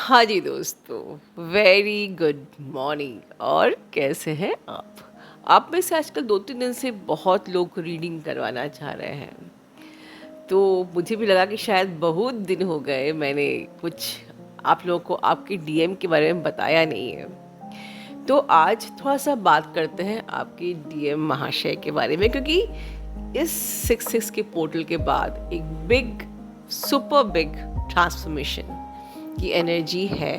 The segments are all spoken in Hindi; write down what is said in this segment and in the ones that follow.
हाँ जी दोस्तों, वेरी गुड मॉर्निंग। और कैसे हैं आप में से आजकल 2-3 दिन से बहुत लोग रीडिंग करवाना चाह रहे हैं। तो मुझे भी लगा कि शायद बहुत दिन हो गए मैंने कुछ आप लोगों को आपके डीएम के बारे में बताया नहीं है। तो आज थोड़ा सा बात करते हैं आपके डीएम महाशय के बारे में, क्योंकि इस 6 के पोर्टल के बाद एक बिग, सुपर बिग ट्रांसफॉर्मेशन की एनर्जी है।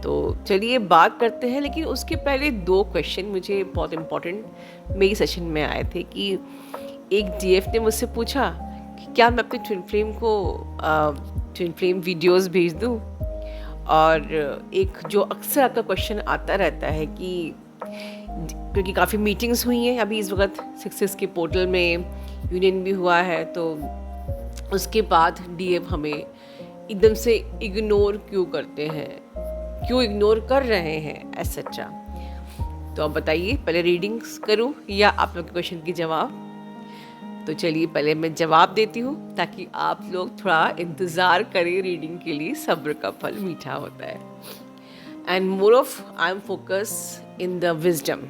तो चलिए बात करते हैं, लेकिन उसके पहले 2 क्वेश्चन मुझे बहुत इम्पोर्टेंट मेरी सेशन में आए थे। कि एक डीएफ ने मुझसे पूछा कि क्या मैं अपने ट्विन फ्लेम को ट्विन फ्लेम वीडियोस भेज दूं, और एक जो अक्सर आपका क्वेश्चन आता रहता है कि क्योंकि काफ़ी मीटिंग्स हुई हैं अभी इस वक्त 6 के पोर्टल में, यूनियन भी हुआ है, तो उसके बाद डीएम हमें एकदम से इग्नोर क्यों करते हैं, क्यों इग्नोर कर रहे हैं एटसेट्रा। तो आप बताइए, पहले रीडिंग्स करूं या आप लोग के क्वेश्चन की जवाब? तो चलिए पहले मैं जवाब देती हूँ ताकि आप लोग थोड़ा इंतज़ार करें रीडिंग के लिए। सब्र का फल मीठा होता है। And more of I am focus in the wisdom.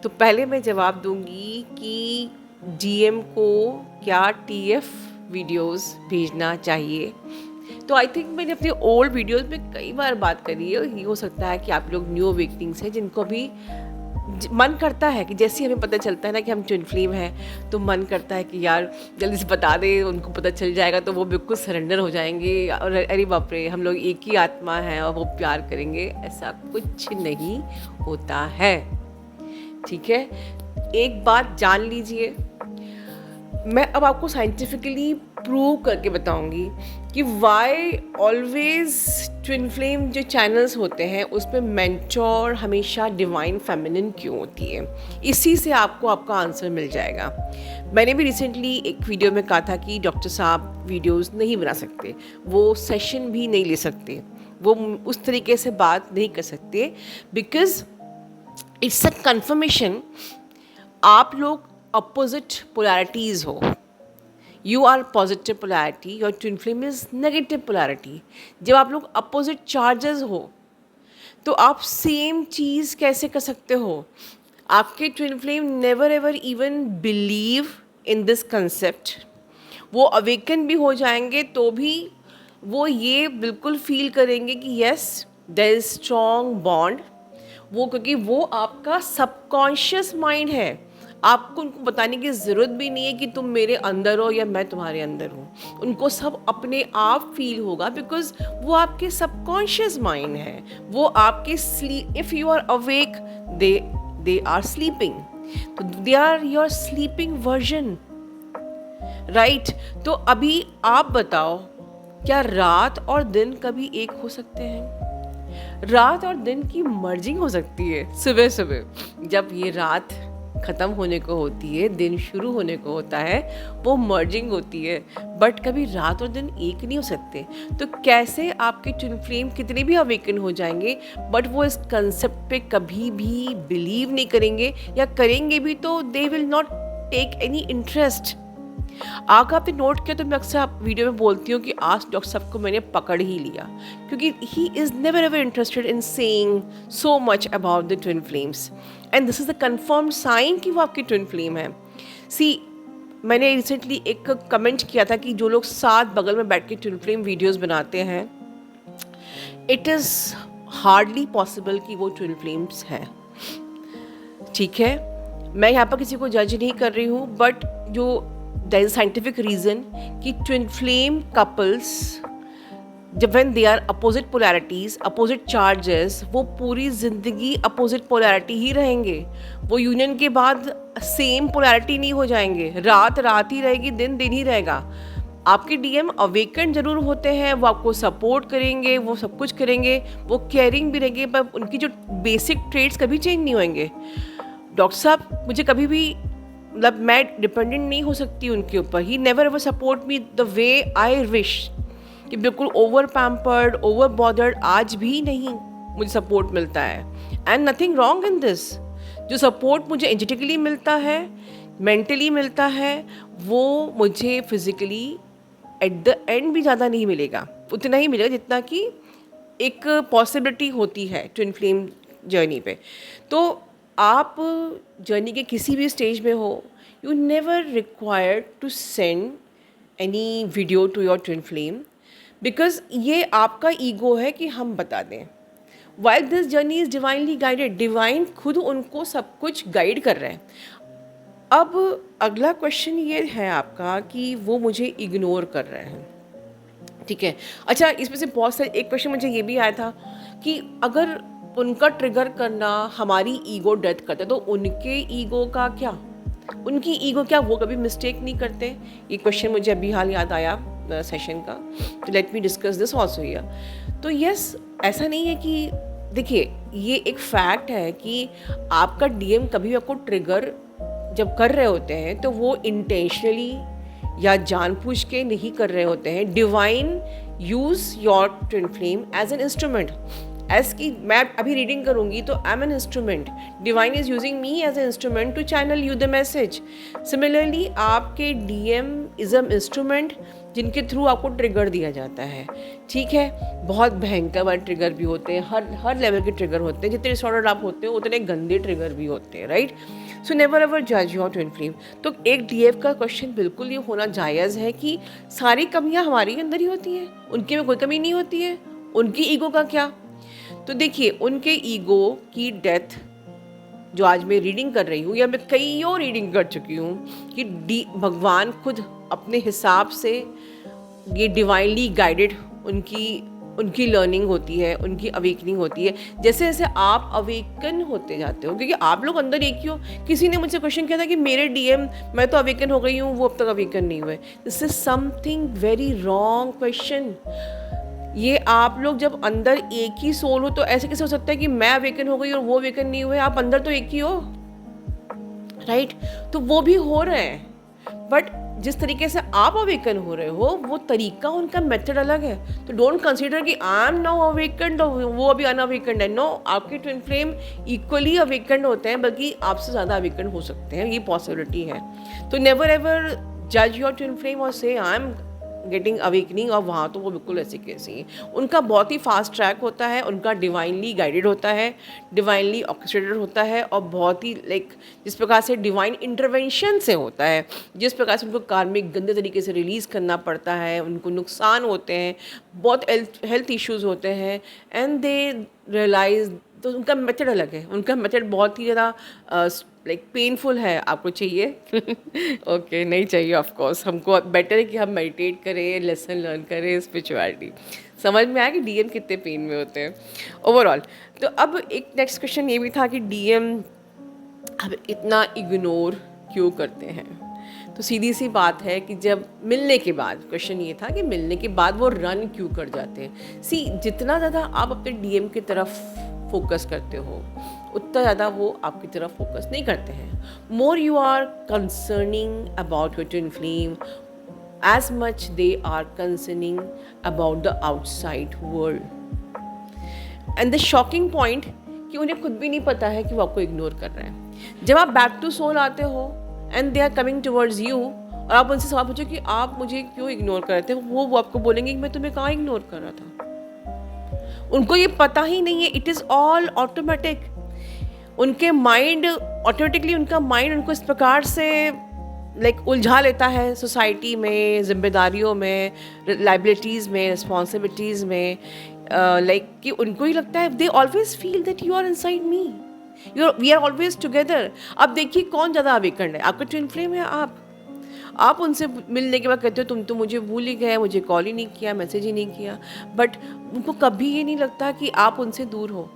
तो पहले मैं जवाब दूंगी कि डीएम को क्या टीएफ वीडियोस भेजना चाहिए। तो आई थिंक मैंने अपने ओल्ड वीडियोस में कई बार बात करी है। ये हो सकता है कि आप लोग न्यू अवेकनिंग्स हैं जिनको भी मन करता है कि जैसे हमें पता चलता है ना कि हम ट्विन फ्लेम हैं, तो मन करता है कि यार जल्दी से बता दे, उनको पता चल जाएगा तो वो बिल्कुल सरेंडर हो जाएंगे और अरे बाप रे, हम लोग एक ही आत्मा है और वो प्यार करेंगे। ऐसा कुछ नहीं होता है, ठीक है। एक बात जान लीजिए, मैं अब आपको साइंटिफिकली प्रूव करके बताऊंगी कि वाई ऑलवेज ट्विन फ्लेम जो चैनल्स होते हैं उसमें मेंटोर हमेशा डिवाइन फेमिनिन क्यों होती है। इसी से आपको आपका आंसर मिल जाएगा। मैंने भी रिसेंटली एक वीडियो में कहा था कि डॉक्टर साहब वीडियोस नहीं बना सकते, वो सेशन भी नहीं ले सकते, वो उस तरीके से बात नहीं कर सकते, बिकॉज इट्स अ कन्फर्मेशन आप लोग अपोजिट पोलैरिटीज़ हो। You are positive polarity, your twin flame is negative polarity. जब आप लोग अपोजिट चार्जेस हो तो आप सेम चीज़ कैसे कर सकते हो? आपके twin flame never ever even believe in this concept. वो अवेकन भी हो जाएंगे तो भी वो ये बिल्कुल फील करेंगे कि yes there is strong bond. वो क्योंकि वो आपका सबकॉन्शियस माइंड है, आपको उनको बताने की ज़रूरत भी नहीं है कि तुम मेरे अंदर हो या मैं तुम्हारे अंदर हूँ। उनको सब अपने आप फील होगा, बिकॉज वो आपके सबकॉन्शियस माइंड है। वो आपके sleep, if you are awake they are sleeping, तो they are your sleeping version, right. तो अभी आप बताओ, क्या रात और दिन कभी एक हो सकते हैं? रात और दिन की मर्जिंग हो सकती है। सुबह सुबह जब ये रात ख़त्म होने को होती है, दिन शुरू होने को होता है, वो मर्जिंग होती है, बट कभी रात और दिन एक नहीं हो सकते। तो कैसे आपके ट्विन फ्लेम कितने भी अवेकन हो जाएंगे, बट वो इस कंसेप्ट पे कभी भी बिलीव नहीं करेंगे, या करेंगे भी तो they will not take any interest. आगे आपने नोट किया तो मैं अक्सर आप वीडियो में बोलती हूँ कि आज डॉक्टर साहब को मैंने पकड़ ही लिया, क्योंकि he is never ever interested in saying so much about the twin flames, and this is the confirm sign कि वो आपकी ट्विन फ्लेम है। सी, मैंने रिसेंटली एक कमेंट किया था कि जो लोग साथ बगल में बैठ के ट्विन फ्लेम वीडियोज़ बनाते हैं, इट इज़ हार्डली पॉसिबल कि वो ट्विन फ्लेम्स हैं, ठीक है। मैं यहाँ पर किसी को जज नहीं कर रही हूँ, बट जो there is a scientific reason कि twin flame couples जब when they are opposite polarities, opposite charges, वो पूरी ज़िंदगी opposite polarity ही रहेंगे। वो यूनियन के बाद सेम polarity नहीं हो जाएंगे। रात रात ही रहेगी, दिन दिन ही रहेगा। आपके डीएम अवेकन जरूर होते हैं, वो आपको सपोर्ट करेंगे, वो सब कुछ करेंगे, वो केयरिंग भी रहेंगे, पर उनकी जो बेसिक ट्रेड्स कभी चेंज नहीं होंगे। डॉक्टर साहब मुझे कभी भी, मतलब मैं डिपेंडेंट नहीं हो सकती उनके ऊपर। He never ever support me the way I wish, कि बिल्कुल ओवर पैम्पर्ड, ओवर बॉदर्ड आज भी नहीं मुझे सपोर्ट मिलता है। And nothing wrong in this. जो सपोर्ट मुझे एनर्जेटिकली मिलता है, मेंटली मिलता है, वो मुझे फिजिकली एट द एंड भी ज़्यादा नहीं मिलेगा, उतना ही मिलेगा जितना कि एक पॉसिबिलिटी होती है ट्विन फ्लेम जर्नी पे। तो आप जर्नी के किसी भी स्टेज में हो, you never required to send any video to your twin flame, because ये आपका ईगो है कि हम बता दें। While this journey is divinely guided, divine खुद उनको सब कुछ गाइड कर रहे हैं। अब अगला क्वेश्चन ये है आपका कि वो मुझे इग्नोर कर रहे हैं, ठीक है। अच्छा, इसमें से बहुत सारे, एक क्वेश्चन मुझे ये भी आया था कि अगर उनका ट्रिगर करना हमारी ईगो डेथ करता है तो उनके ईगो का क्या, उनकी ईगो क्या वो कभी मिस्टेक नहीं करते? ये क्वेश्चन मुझे अभी हाल याद आया सेशन का, तो let me discuss this also here. तो यस, ऐसा नहीं है कि, देखिए ये एक फैक्ट है कि आपका डीएम कभी आपको ट्रिगर जब कर रहे होते हैं तो वो इंटेंशनली या जानबूझ के नहीं कर रहे होते हैं। Divine use your twin flame as an instrument, as की मैं अभी रीडिंग करूँगी तो I am an instrument, divine is using me as an instrument to channel you the message. Similarly आपके डीएम इज़ एन इंस्ट्रूमेंट जिनके थ्रू आपको ट्रिगर दिया जाता है, ठीक है। बहुत भयंकर वाले ट्रिगर भी होते हैं, हर लेवल के ट्रिगर होते हैं, जितने डिसऑर्डर आप होते हो उतने गंदे ट्रिगर भी होते हैं, राइट। सो नेवर एवर जज योर ट्विन फ्लेम। तो एक डीएफ का क्वेश्चन बिल्कुल ये होना जायज़ है कि सारी कमियां हमारे अंदर ही होती हैं, उनके में कोई कमी नहीं होती है, उनकी ईगो का क्या। तो देखिए, उनके ईगो की डेथ जो आज मैं रीडिंग कर रही हूँ, या मैं कई और रीडिंग कर चुकी हूँ कि भगवान खुद अपने हिसाब से, ये डिवाइनली गाइडेड उनकी लर्निंग होती है, उनकी अवेकनिंग होती है। जैसे जैसे आप अवेकन होते जाते हो, क्योंकि आप लोग अंदर एक ही हो। किसी ने मुझसे क्वेश्चन किया था कि मेरे डीएम, मैं तो अवेकन हो गई हूँ, वो अब तक अवेकन नहीं हुए। This is something very wrong question. ये आप लोग जब अंदर एक ही सोल हो तो ऐसे कैसे हो सकता है कि मैं अवेकन हो गई और वो अवेकन नहीं हुए? आप अंदर तो एक ही हो, राइट। तो वो भी हो रहे हैं, बट जिस तरीके से आप अवेकन हो रहे हो वो तरीका, उनका मेथड अलग है। तो डोंट कंसीडर कि आई एम नाउ अवेकन्ड और वो अभी अनअवेकन्ड है। नो, आपके ट्विन फ्लेम इक्वली अवेकन्ड होते हैं, बल्कि आपसे ज़्यादा अवेकन्ड हो सकते हैं, ये पॉसिबिलिटी है। तो नेवर एवर जज योर ट्विन फ्लेम और से आई एम गेटिंग अवेकनिंग, और वहाँ तो वो बिल्कुल ऐसे कैसे ही। उनका बहुत ही फास्ट ट्रैक होता है, उनका डिवाइनली गाइडेड होता है, डिवाइनली ऑर्केस्ट्रेटेड होता है, और बहुत ही जिस प्रकार से डिवाइन इंटरवेंशन से होता है, जिस प्रकार से उनको कार्मिक गंदे तरीके से रिलीज़ करना पड़ता है, उनको नुकसान होते हैं, बहुत हेल्थ इश्यूज़ होते हैं, एंड दे रियलाइज। तो उनका मेथड अलग है, उनका मेथड बहुत ही ज़्यादा पेनफुल है। आपको चाहिए? ओके, नहीं चाहिए ऑफ कोर्स। हमको बेटर है कि हम मेडिटेट करें, लेसन लर्न करें, स्पिरिचुअलिटी। समझ में आया कि डीएम कितने पेन में होते हैं ओवरऑल। तो अब एक नेक्स्ट क्वेश्चन ये भी था कि डीएम अब इतना इग्नोर क्यों करते हैं? तो सीधी सी बात है कि जब मिलने के बाद, क्वेश्चन ये था कि मिलने के बाद वो रन क्यों कर जाते हैं। जितना ज़्यादा आप अपने डीएम की तरफ फोकस करते हो, उतना ज़्यादा वो आपकी तरफ फोकस नहीं करते हैं। More you are concerning about your twin flame, as much they are concerning about the outside world. And the shocking point कि उन्हें खुद भी नहीं पता है कि वो आपको इग्नोर कर रहे हैं। जब आप बैक टू सोल आते हो and they are coming towards you, और आप उनसे सवाल पूछो कि आप मुझे क्यों इग्नोर कर रहे थे, वो आपको बोलेंगे कि मैं तुम्हें कहाँ इग्नोर कर रहा था। उनको ये पता ही नहीं है, इट इज़ ऑल ऑटोमेटिक। उनके माइंड ऑटोमेटिकली, उनका माइंड उनको इस प्रकार से उलझा लेता है सोसाइटी में, जिम्मेदारियों में, लाइबिलिटीज़ में, रिस्पॉन्सिबिलिटीज़ में, कि उनको ही लगता है, they always feel that you are inside me, we are always together. अब देखिए कौन ज़्यादा अवेकन्ड है, आपका ट्विन फ्लेम या आप उनसे मिलने के बाद कहते हो तुम तो मुझे भूल ही गए, मुझे कॉल ही नहीं किया, मैसेज ही नहीं किया, बट उनको कभी ये नहीं लगता कि आप उनसे दूर हो।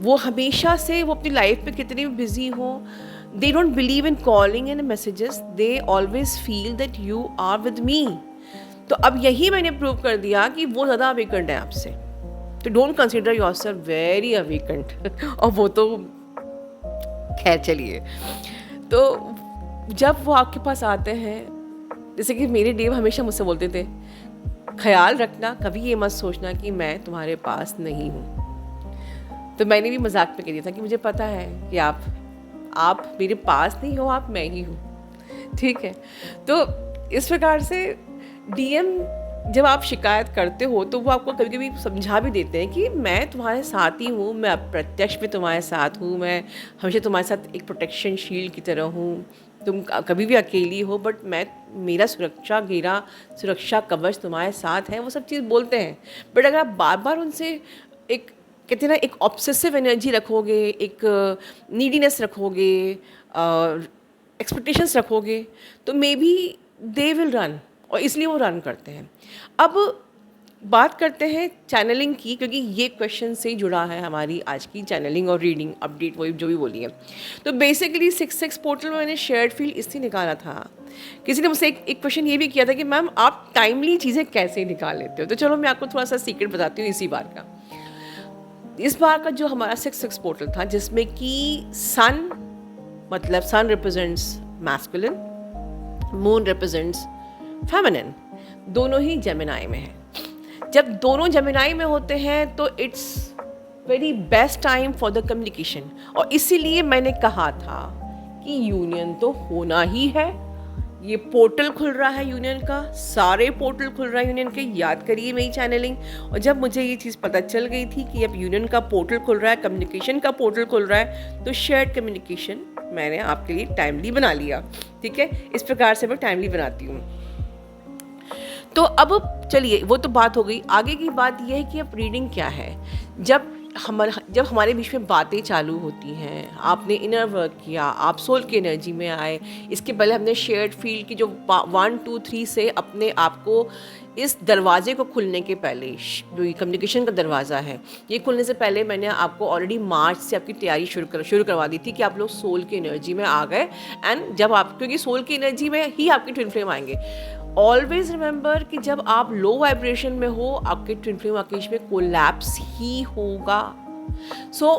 वो हमेशा से, वो अपनी लाइफ में कितने भी बिजी हो, they don't believe in calling and messages, they always feel that you are with me. तो अब यही मैंने प्रूव कर दिया कि वो ज़्यादा अवेकन्ड है आपसे। तो don't consider yourself very awakened. और वो तो खैर चलिए। तो जब वो आपके पास आते हैं, जैसे कि मेरे देव हमेशा मुझसे बोलते थे, ख्याल रखना, कभी ये मत सोचना कि मैं तुम्हारे पास नहीं हूँ। तो मैंने भी मजाक में कह दिया था कि मुझे पता है कि आप मेरे पास नहीं हो, आप मैं ही हूँ, ठीक है। तो इस प्रकार से डीएम जब आप शिकायत करते हो तो वो आपको कभी कभी समझा भी देते हैं कि मैं तुम्हारे साथ ही हूँ, मैं अप्रत्यक्ष में तुम्हारे साथ हूँ, मैं हमेशा तुम्हारे साथ एक प्रोटेक्शन शील्ड की तरह हूँ। तुम कभी भी अकेली हो बट मैं, मेरा सुरक्षा कवच तुम्हारे साथ है, वो सब चीज़ बोलते हैं। बट अगर आप बार बार उनसे एक, कहते हैं ना, एक ऑब्सेसिव एनर्जी रखोगे, एक नीडीनेस रखोगे, एक्सपेक्टेशंस रखोगे, तो may be they will run, और इसलिए वो रन करते हैं। अब बात करते हैं चैनलिंग की, क्योंकि ये क्वेश्चन से जुड़ा है हमारी आज की चैनलिंग और रीडिंग अपडेट, वही जो भी बोली है। तो बेसिकली 6 पोर्टल में मैंने शेयर्ड फील्ड इसलिए निकाला था, किसी ने मुझसे एक क्वेश्चन ये भी किया था कि मैम आप टाइमली चीज़ें कैसे निकाल लेते हो। तो चलो मैं आपको थोड़ा सा सीक्रेट बताती हूँ इसी बार का। इस बार का जो हमारा 6 पोर्टल था, जिसमें कि सन, मतलब sun represents masculine, moon represents feminine, दोनों ही जेमिनाई में है। जब दोनों जेमिनाई में होते हैं तो it's very best time for the communication, और इसीलिए मैंने कहा था कि यूनियन तो होना ही है। ये पोर्टल खुल रहा है यूनियन का, सारे पोर्टल खुल रहा है यूनियन के, याद करिए मेरी चैनलिंग। और जब मुझे ये चीज़ पता चल गई थी कि अब यूनियन का पोर्टल खुल रहा है, कम्युनिकेशन का पोर्टल खुल रहा है, तो शेयर्ड कम्युनिकेशन मैंने आपके लिए टाइमली बना लिया। ठीक है, इस प्रकार से मैं टाइमली बनाती हूँ। तो अब चलिए, वो तो बात हो गई। आगे की बात यह है कि अब रीडिंग क्या है। जब हमारे बीच में बातें चालू होती हैं, आपने इनर वर्क किया, आप सोल की एनर्जी में आए, इसके पहले हमने शेयर्ड फील्ड की जो 1 2 3 से अपने आप को, इस दरवाजे को खुलने के पहले, जो ये कम्युनिकेशन का दरवाज़ा है, ये खुलने से पहले मैंने आपको ऑलरेडी मार्च से आपकी तैयारी शुरू करवा दी थी कि आप लोग सोल की एनर्जी में आ गए। एंड जब आप, क्योंकि सोल की एनर्जी में ही आपके ट्विन फ्लेम आएंगे। ऑलवेज रिमेंबर कि जब आप लो वाइब्रेशन में हो, आपके ट्विन फ्लेम आकेश में कोलैप्स ही होगा। सो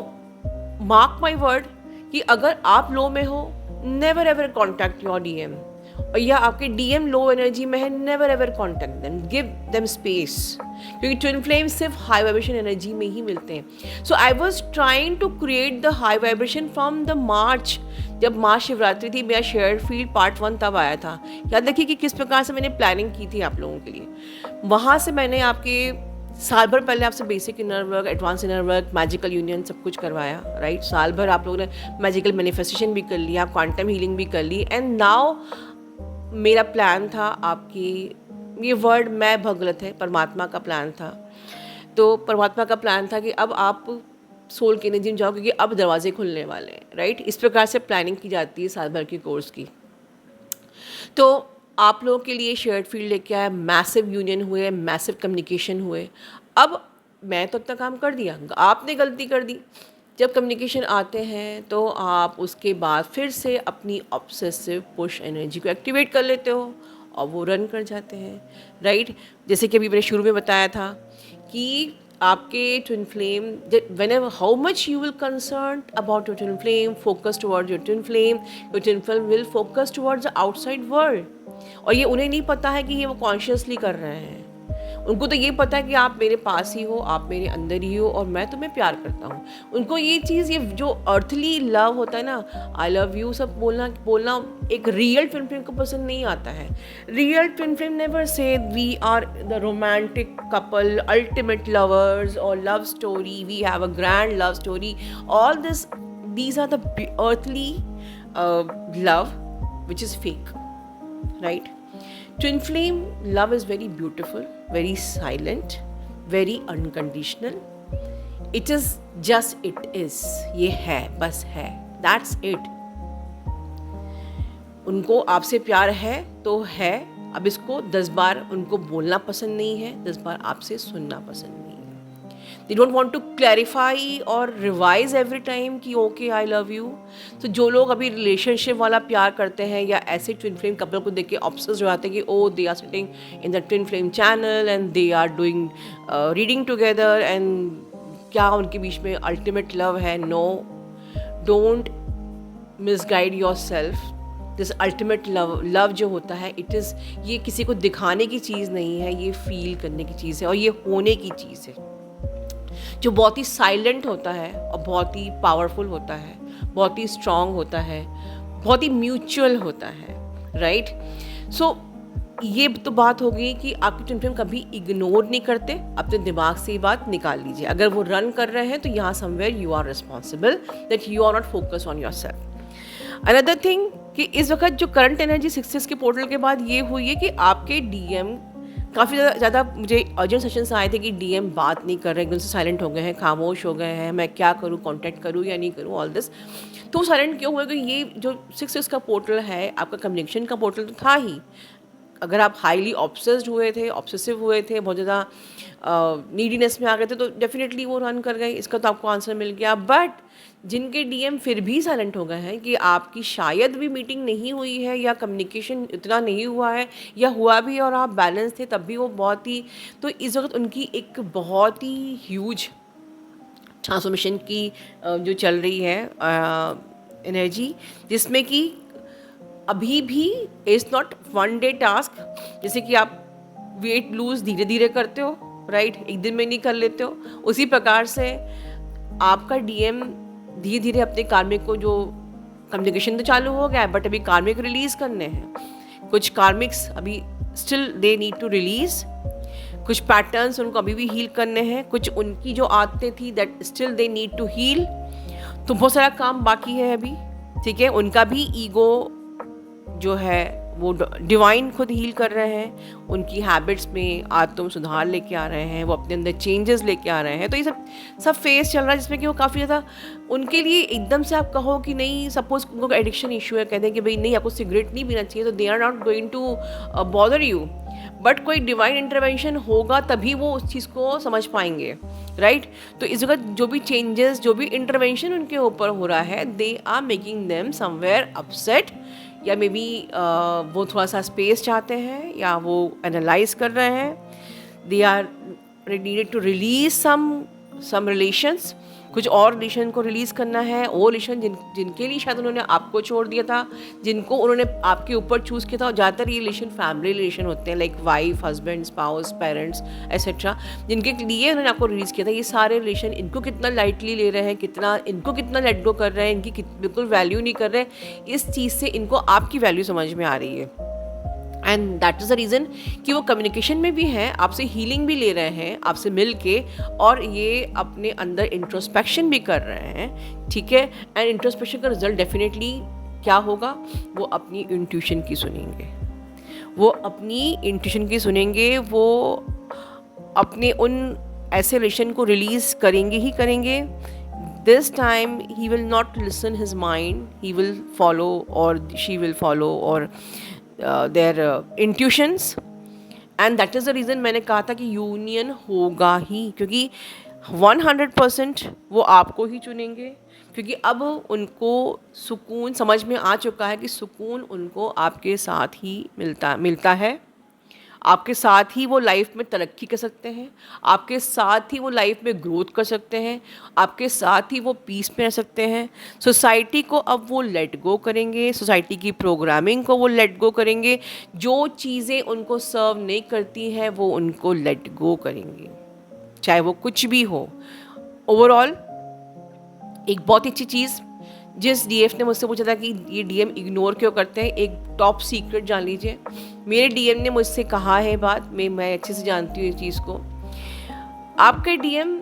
मार्क माई वर्ड कि अगर आप लो में हो, never ever contact your DM, और या आपके डीएम लो एनर्जी में है, never ever contact them, give them space, क्योंकि ट्विन फ्लेम सिर्फ हाई वाइब्रेशन एनर्जी में ही मिलते हैं। So I was trying to create the high vibration from the March. जब महाशिवरात्रि थी, मेरा शेयर्ड फील्ड पार्ट 1 तब आया था। याद रखिए कि किस प्रकार से मैंने प्लानिंग की थी आप लोगों के लिए। वहाँ से मैंने आपके साल भर पहले आपसे basic inner work, advance inner work, magical union सब कुछ करवाया, राइट। साल भर आप लोगों ने मैजिकल मैनिफेस्टेशन भी कर लिया, क्वांटम हीलिंग भी कर ली। एंड नाउ मेरा प्लान था आपकी, ये वर्ड मैं भगलत है, परमात्मा का प्लान था। तो परमात्मा का प्लान था कि अब आप सोल के एनर्जी में जाओ, क्योंकि अब दरवाजे खुलने वाले हैं, राइट। इस प्रकार से प्लानिंग की जाती है साल भर के कोर्स की। तो आप लोगों के लिए शेयर्ड फील्ड लेके आया, मैसिव यूनियन हुए, मैसिव कम्युनिकेशन हुए। अब मैं तो अपना काम कर दिया, आपने गलती कर दी। जब कम्युनिकेशन आते हैं तो आप उसके बाद फिर से अपनी ऑब्सेसिव पुश एनर्जी को एक्टिवेट कर लेते हो और वो रन कर जाते हैं, राइट। जैसे कि अभी मैंने शुरू में बताया था कि आपके twin flame, whenever how much you will concerned about your twin flame, focus towards your twin flame will focus towards the outside world। और ये उन्हें नहीं पता है कि ये वो कॉन्शियसली कर रहे हैं। उनको तो ये पता है कि आप मेरे पास ही हो, आप मेरे अंदर ही हो, और मैं तुम्हें प्यार करता हूँ। उनको ये चीज़, ये जो अर्थली लव होता है ना, आई लव यू सब बोलना एक रियल ट्विन फ्लेम को पसंद नहीं आता है। Real twin flame never say we are the romantic couple, ultimate lovers, और love story, we have a grand love story. All these are the earthly love which is fake, right? Twin flame love is very beautiful, very silent, very unconditional. It is just it is, ये है, बस है, that's it। उनको आपसे प्यार है तो है। अब इसको 10 बार उनको बोलना पसंद नहीं है, 10 बार आपसे सुनना पसंद नहीं है। They don't want to clarify और revise every time कि okay I love you। तो जो लोग अभी रिलेशनशिप वाला प्यार करते हैं या ऐसे ट्विन फ्लेम कपल को देख के ऑब्सेस्ड हो जाते हैं कि oh they are sitting in the twin flame channel and they are doing reading together and क्या उनके बीच में अल्टीमेट लव है। No, don't misguide yourself। This ultimate love जो होता है, इट इज़, ये किसी को दिखाने की चीज़ नहीं है, ये फील करने की चीज़ है और ये होने की चीज़ है, जो बहुत ही साइलेंट होता है और बहुत ही पावरफुल होता है, बहुत ही स्ट्रॉन्ग होता है, बहुत ही म्यूचुअल होता है, राइट। सो ये तो बात हो गई कि आपकी ट्विन फ्लेम कभी इग्नोर नहीं करते, अपने दिमाग से ये बात निकाल लीजिए। अगर वो रन कर रहे हैं तो यहाँ somewhere you are responsible that you are not focus on your self. Another thing कि इस वक्त जो करंट एनर्जी 6 के पोर्टल के बाद ये हुई है कि आपके डीएम काफ़ी ज़्यादा मुझे अर्जेंट सेशंस आए थे कि डीएम बात नहीं कर रहे हैं, एकदम से साइलेंट हो गए हैं, खामोश हो गए हैं, मैं क्या करूँ, कांटेक्ट करूँ या नहीं करूँ, ऑल दिस। तो साइलेंट क्यों हुआ? क्योंकि ये जो 6 का पोर्टल है आपका कम्युनिकेशन का पोर्टल तो था ही। अगर आप हाईली ऑब्सेस्ड हुए थे, ऑब्सेसिव हुए थे, बहुत ज़्यादा नीडीनेस में आ गए थे तो डेफिनेटली वो रन कर गए, इसका तो आपको आंसर मिल गया। बट जिनके डीएम फिर भी साइलेंट हो गए हैं कि आपकी शायद भी मीटिंग नहीं हुई है या कम्युनिकेशन इतना नहीं हुआ है या हुआ भी और आप बैलेंस थे तब भी वो बहुत ही, तो इस वक्त उनकी एक बहुत ही ह्यूज ट्रांसफॉर्मेशन की जो चल रही है एनर्जी, जिसमें कि अभी भी is not one day task. जैसे कि आप वेट लूज़ धीरे धीरे करते हो, राइट, एक दिन में नहीं कर लेते हो, उसी प्रकार से आपका डीएम धीरे धीरे अपने कार्मिक को, जो कम्युनिकेशन तो चालू हो गया है बट अभी कार्मिक रिलीज़ करने हैं। कुछ कार्मिक्स अभी still they need to release, कुछ पैटर्न्स उनको अभी भी हील करने हैं, कुछ उनकी जो आदतें थी that still they need to heal. तो बहुत सारा काम बाकी है अभी, ठीक है। उनका भी ईगो जो है वो डिवाइन खुद हील कर रहे हैं, उनकी हैबिट्स में आदतों सुधार लेके आ रहे हैं, वो अपने अंदर चेंजेस लेके आ रहे हैं। तो ये सब फेस चल रहा है जिसमें कि वो काफ़ी ज़्यादा उनके लिए एकदम से आप कहो कि नहीं, सपोज उनको एडिक्शन इशू है, कहते हैं कि भाई नहीं आपको सिगरेट नहीं पीना चाहिए, तो they are not going to bother you. But कोई डिवाइन इंटरवेंशन होगा तभी वो उस चीज़ को समझ पाएंगे, राइट। तो इस वक्त जो भी चेंजेस, जो भी इंटरवेंशन उनके ऊपर हो रहा है, they are making them somewhere upset, या मे बी वो थोड़ा सा स्पेस चाहते हैं या वो एनालाइज कर रहे हैं। They are needed to release some relations, कुछ और रिलेशन को रिलीज़ करना है। वो रिलेशन जिनके लिए शायद उन्होंने आपको छोड़ दिया था, जिनको उन्होंने आपके ऊपर चूज़ किया था, और ज़्यादातर ये रिलेशन फैमिली रिलेशन होते हैं, like wife, husband, spouse, parents etcetera, जिनके लिए उन्होंने आपको रिलीज़ किया था। ये सारे रिलेशन इनको कितना लाइटली ले रहे हैं, इनको कितना लेट गो कर रहे हैं, इनकी बिल्कुल वैल्यू नहीं कर रहे, इस चीज़ से इनको आपकी वैल्यू समझ में आ रही है। And that is the reason कि वो कम्युनिकेशन में भी हैं, आपसे हीलिंग भी ले रहे हैं, आपसे मिल के, और ये अपने अंदर इंट्रोस्पेक्शन भी कर रहे हैं, ठीक है। एंड इंट्रोस्पेक्शन का रिजल्ट डेफिनेटली क्या होगा, वो अपनी इंट्यूशन की सुनेंगे, वो अपनी इंट्यूशन की सुनेंगे, वो अपने उन ऐसे रिलेशन को रिलीज़ करेंगे ही करेंगे। This time he will not listen his mind, he will follow or she will follow or their intuitions, and that is the reason मैंने कहा था कि यूनियन होगा ही, क्योंकि 100% वो आपको ही चुनेंगे, क्योंकि अब उनको सुकून समझ में आ चुका है कि सुकून उनको आपके साथ ही मिलता है। आपके साथ ही वो लाइफ में तरक्की कर सकते हैं, आपके साथ ही वो लाइफ में ग्रोथ कर सकते हैं, आपके साथ ही वो पीस में रह सकते हैं। सोसाइटी को अब वो लेट गो करेंगे, सोसाइटी की प्रोग्रामिंग को वो लेट गो करेंगे, जो चीज़ें उनको सर्व नहीं करती हैं वो उनको लेट गो करेंगे, चाहे वो कुछ भी हो। ओवरऑल एक बहुत ही अच्छी चीज़, जिस डीएफ ने मुझसे पूछा था कि ये डीएम इग्नोर क्यों करते हैं, एक टॉप सीक्रेट जान लीजिए। मेरे डीएम ने मुझसे कहा है बात, मैं अच्छे से जानती हूँ इस चीज़ को। आपके डीएम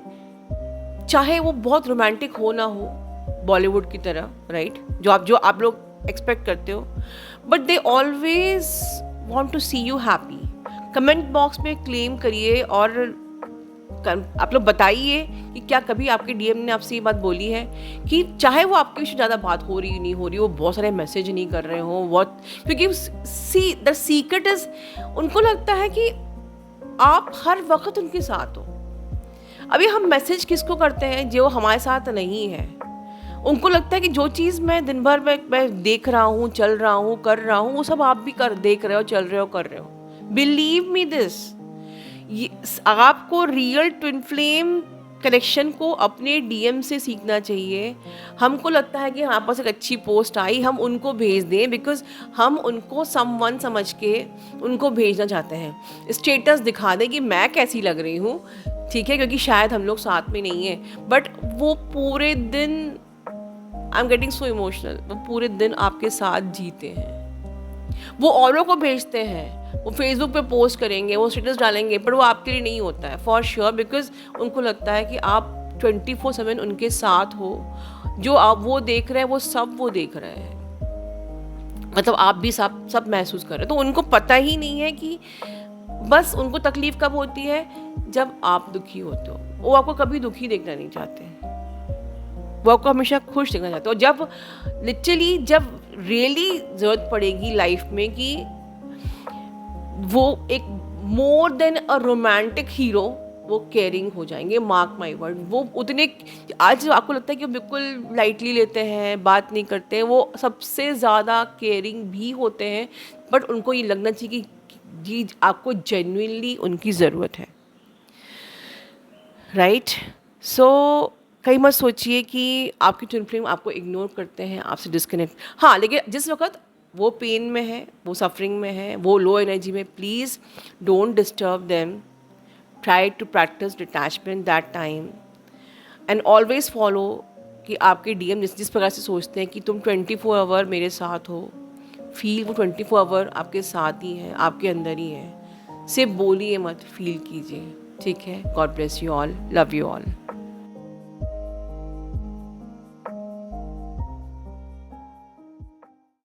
चाहे वो बहुत रोमांटिक हो ना हो, बॉलीवुड की तरह, राइट, जो आप लोग एक्सपेक्ट करते हो, but they always want to see you happy. Comment box में क्लेम करिए और आप लोग बताइए कि क्या कभी आपके डीएम ने आपसे ये बात बोली है कि चाहे वो आपके विषय ज़्यादा बात हो रही नहीं हो रही, वो बहुत सारे मैसेज नहीं कर रहे हो, बहुत, क्योंकि सी द सीक्रेट इज, उनको लगता है कि आप हर वक्त उनके साथ हो। अभी हम मैसेज किसको करते हैं, जो हमारे साथ नहीं है। उनको लगता है कि जो चीज़ मैं दिन भर मैं देख रहा हूँ, चल रहा हूँ, कर रहा हूँ, वो सब आप भी देख रहे हो, चल रहे हो, कर रहे हो। बिलीव मी दिस, आपको रियल ट्विन फ्लेम कनेक्शन को अपने डीएम से सीखना चाहिए। हमको लगता है कि हमारे पास एक अच्छी पोस्ट आई, हम उनको भेज दें, बिकॉज हम उनको समवन समझ के उनको भेजना चाहते हैं, स्टेटस दिखा दें कि मैं कैसी लग रही हूँ, ठीक है, क्योंकि शायद हम लोग साथ में नहीं हैं। बट वो पूरे दिन, I am getting so emotional, वो पूरे दिन आपके साथ जीते हैं, वो औरों को भेजते हैं, वो फेसबुक पे पोस्ट करेंगे, वो स्टेटस डालेंगे, पर वो आपके लिए नहीं होता है फॉर श्योर, बिकॉज उनको लगता है कि आप 24/7 उनके साथ हो। जो आप वो देख रहे हैं वो सब वो देख रहे हैं, मतलब आप भी सब सब महसूस कर रहे हैं। तो उनको पता ही नहीं है कि बस उनको तकलीफ कब होती है, जब आप दुखी होते हो। वो आपको कभी दुखी देखना नहीं चाहते, वो आपको हमेशा खुश देखना चाहते हो। जब लिटरली जब रियली ज़रूरत पड़ेगी लाइफ में कि वो एक more than a romantic hero, वो केयरिंग हो जाएंगे, मार्क माई वर्ड। वो उतने, आज आपको लगता है कि वो बिल्कुल लाइटली लेते हैं, बात नहीं करते हैं, वो सबसे ज़्यादा केयरिंग भी होते हैं, बट उनको ये लगना चाहिए कि जी आपको जेन्युइनली उनकी ज़रूरत है, राइट। सो कहीं मत सोचिए कि आपकी ट्विन फ्लेम आपको इग्नोर करते हैं, आपसे डिस्कनेक्ट। हाँ, लेकिन जिस वक्त वो पेन में है, वो सफरिंग में है, वो लो एनर्जी में, please don't disturb them. Try to practice detachment that time and always follow कि आपके डीएम जिस प्रकार से सोचते हैं कि तुम 24 आवर मेरे साथ हो, फील वो 24 आवर आपके साथ ही है, आपके अंदर ही है। सिर्फ बोलिए मत, फील कीजिए, ठीक है। God bless you all, love you all.